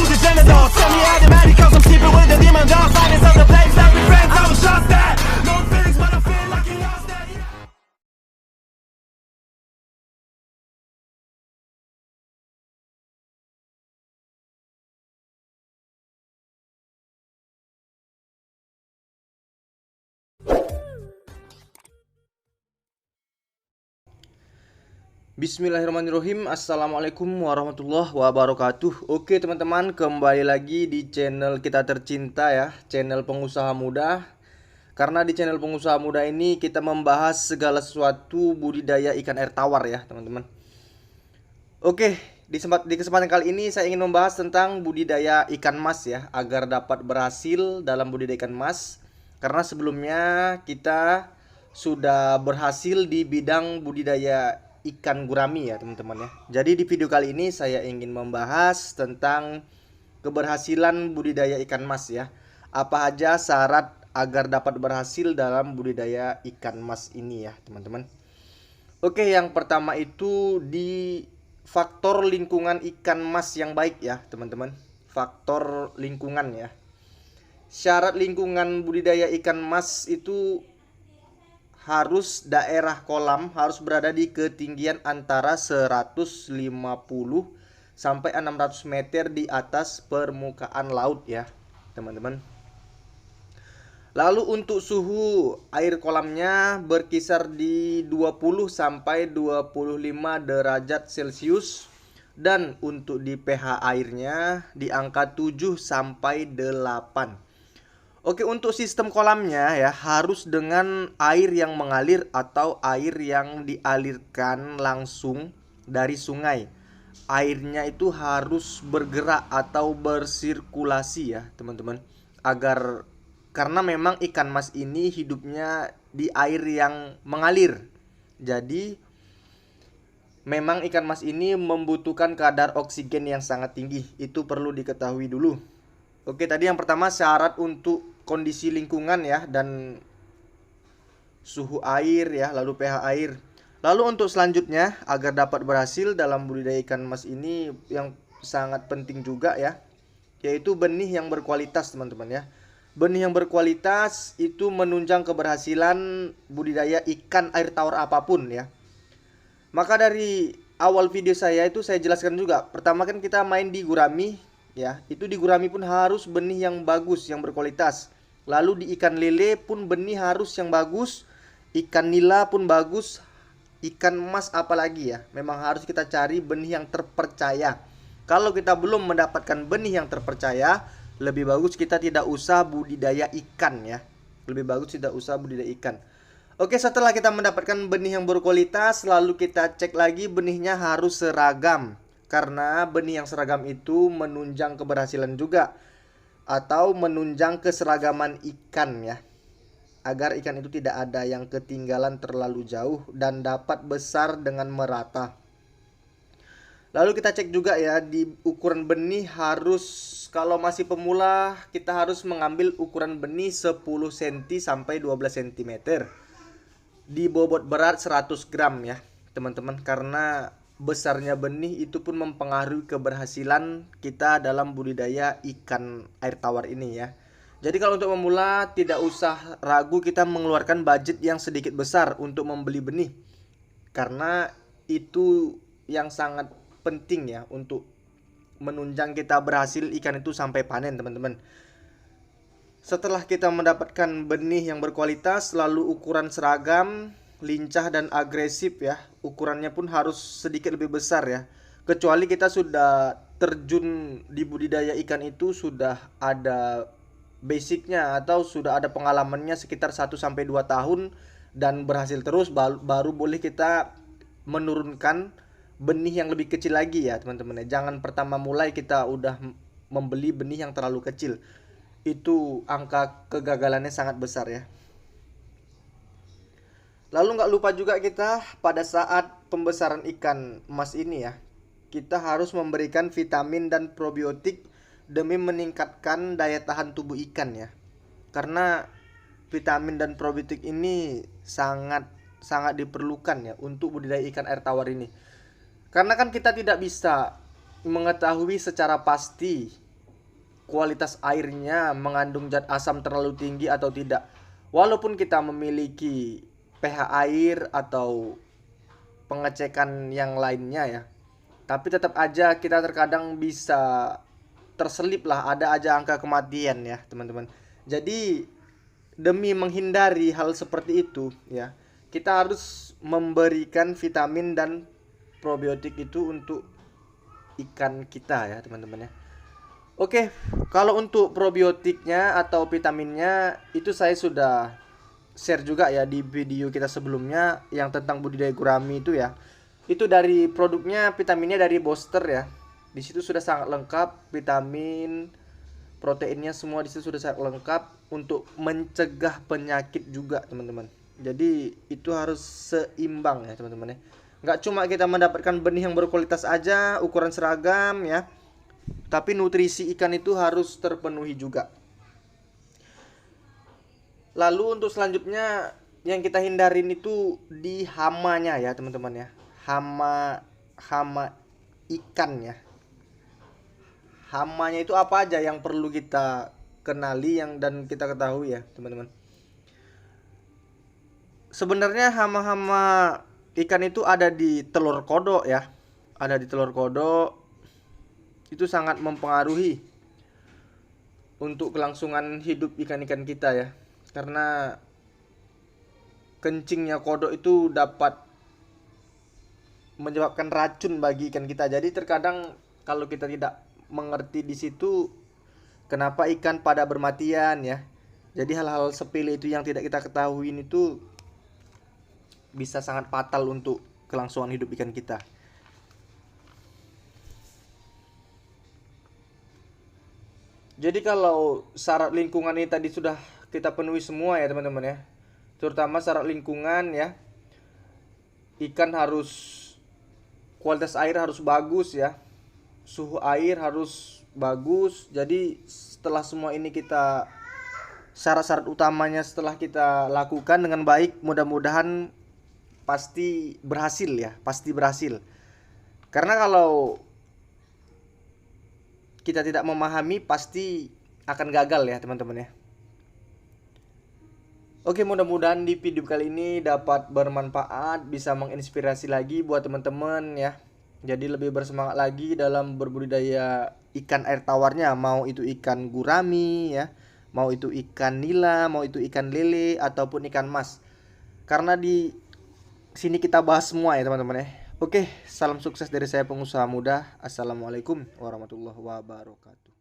to the Gemini. Tell me how they mad because I'm sleeping with the demon dogs. Silence of the flames, now we friends, I was just that. No feelings, but I feel like you lost that. Bismillahirrahmanirrahim. Assalamualaikum warahmatullahi wabarakatuh. Oke teman-teman, kembali lagi di channel kita tercinta ya, channel pengusaha muda. Karena di channel pengusaha muda ini kita membahas segala sesuatu budidaya ikan air tawar ya teman-teman. Oke, di kesempatan kali ini saya ingin membahas tentang budidaya ikan mas ya, agar dapat berhasil dalam budidaya ikan mas. Karena sebelumnya kita sudah berhasil di bidang budidaya ikan gurami ya teman-teman ya. Jadi di video kali ini saya ingin membahas tentang keberhasilan budidaya ikan mas ya. Apa aja syarat agar dapat berhasil dalam budidaya ikan mas ini ya teman-teman. Oke, yang pertama itu di faktor lingkungan ikan mas yang baik ya teman-teman. Faktor lingkungan ya. Syarat lingkungan budidaya ikan mas itu harus daerah kolam harus berada di ketinggian antara 150 sampai 600 meter di atas permukaan laut ya teman-teman. Lalu untuk suhu air kolamnya berkisar di 20 sampai 25 derajat Celcius, dan untuk di pH airnya di angka 7 sampai 8. Oke, untuk sistem kolamnya ya harus dengan air yang mengalir atau air yang dialirkan langsung dari sungai. Airnya itu harus bergerak atau bersirkulasi ya teman-teman. Karena memang ikan mas ini hidupnya di air yang mengalir. Jadi memang ikan mas ini membutuhkan kadar oksigen yang sangat tinggi. Itu perlu diketahui dulu. Oke, tadi yang pertama syarat untuk kondisi lingkungan ya dan suhu air ya, lalu pH air. Lalu untuk selanjutnya agar dapat berhasil dalam budidaya ikan mas ini yang sangat penting juga ya, yaitu benih yang berkualitas teman-teman ya. Benih yang berkualitas itu menunjang keberhasilan budidaya ikan air tawar apapun ya. Maka dari awal video saya itu saya jelaskan juga. Pertama kan kita main di gurami ya, itu di gurami pun harus benih yang bagus, yang berkualitas. Lalu di ikan lele pun benih harus yang bagus, ikan nila pun bagus, ikan emas apalagi ya. Memang harus kita cari benih yang terpercaya. Kalau kita belum mendapatkan benih yang terpercaya, lebih bagus kita tidak usah budidaya ikan ya. Lebih bagus tidak usah budidaya ikan. Oke, setelah kita mendapatkan benih yang berkualitas, lalu kita cek lagi benihnya harus seragam. Karena benih yang seragam itu menunjang keberhasilan juga, atau menunjang keseragaman ikan ya, agar ikan itu tidak ada yang ketinggalan terlalu jauh dan dapat besar dengan merata. Lalu kita cek juga ya di ukuran benih harus, kalau masih pemula kita harus mengambil ukuran benih 10 cm sampai 12 cm di bobot berat 100 gram ya teman-teman. Karena besarnya benih itu pun mempengaruhi keberhasilan kita dalam budidaya ikan air tawar ini ya. Jadi kalau untuk pemula tidak usah ragu kita mengeluarkan budget yang sedikit besar untuk membeli benih, karena itu yang sangat penting ya untuk menunjang kita berhasil ikan itu sampai panen teman-teman. Setelah kita mendapatkan benih yang berkualitas, lalu ukuran seragam, lincah dan agresif ya, ukurannya pun harus sedikit lebih besar ya. Kecuali kita sudah terjun di budidaya ikan itu sudah ada basicnya atau sudah ada pengalamannya sekitar 1-2 tahun dan berhasil terus, baru boleh kita menurunkan benih yang lebih kecil lagi ya teman-teman ya. Jangan pertama mulai kita udah membeli benih yang terlalu kecil. Itu angka kegagalannya sangat besar ya. Lalu nggak lupa juga kita pada saat pembesaran ikan emas ini ya, kita harus memberikan vitamin dan probiotik demi meningkatkan daya tahan tubuh ikan ya. Karena vitamin dan probiotik ini sangat diperlukan ya untuk budidaya ikan air tawar ini. Karena kan kita tidak bisa mengetahui secara pasti kualitas airnya mengandung zat asam terlalu tinggi atau tidak. Walaupun kita memiliki pH air atau pengecekan yang lainnya ya, tapi tetap aja kita terkadang bisa terselip lah, ada aja angka kematian ya teman-teman. Jadi demi menghindari hal seperti itu ya, kita harus memberikan vitamin dan probiotik itu untuk ikan kita ya teman-teman ya. Oke, kalau untuk probiotiknya atau vitaminnya itu saya sudah share juga ya di video kita sebelumnya yang tentang budidaya gurami itu ya. Itu dari produknya, vitaminnya dari Booster ya. Di situ sudah sangat lengkap, vitamin, proteinnya semua di situ sudah sangat lengkap untuk mencegah penyakit juga teman-teman. Jadi itu harus seimbang ya teman-teman ya. Nggak cuma kita mendapatkan benih yang berkualitas aja, ukuran seragam ya, tapi nutrisi ikan itu harus terpenuhi juga. Lalu untuk selanjutnya yang kita hindarin itu di hamanya ya teman-teman ya. Hama ikan ya. Hamanya itu apa aja yang perlu kita kenali dan kita ketahui ya teman-teman. Sebenarnya hama-hama ikan itu ada di telur kodok ya. Ada di telur kodok. Itu sangat mempengaruhi untuk kelangsungan hidup ikan-ikan kita ya. Karena kencingnya kodok itu dapat menyebabkan racun bagi ikan kita. Jadi terkadang kalau kita tidak mengerti di situ kenapa ikan pada bermatian ya. Jadi hal-hal sepele itu yang tidak kita ketahui itu bisa sangat fatal untuk kelangsungan hidup ikan kita. Jadi kalau syarat lingkungan ini tadi sudah kita penuhi semua ya teman-teman ya. Terutama syarat lingkungan ya. Ikan harus, kualitas air harus bagus ya. Suhu air harus bagus. Jadi setelah semua ini kita, syarat-syarat utamanya setelah kita lakukan dengan baik, mudah-mudahan pasti berhasil ya. Pasti berhasil. Karena kalau kita tidak memahami pasti akan gagal ya teman-teman ya. Oke, mudah-mudahan di video kali ini dapat bermanfaat, bisa menginspirasi lagi buat teman-teman ya. Jadi lebih bersemangat lagi dalam berbudidaya ikan air tawarnya, mau itu ikan gurami ya, mau itu ikan nila, mau itu ikan lele ataupun ikan mas. Karena di sini kita bahas semua ya teman-teman ya. Oke, salam sukses dari saya pengusaha muda. Assalamualaikum warahmatullahi wabarakatuh.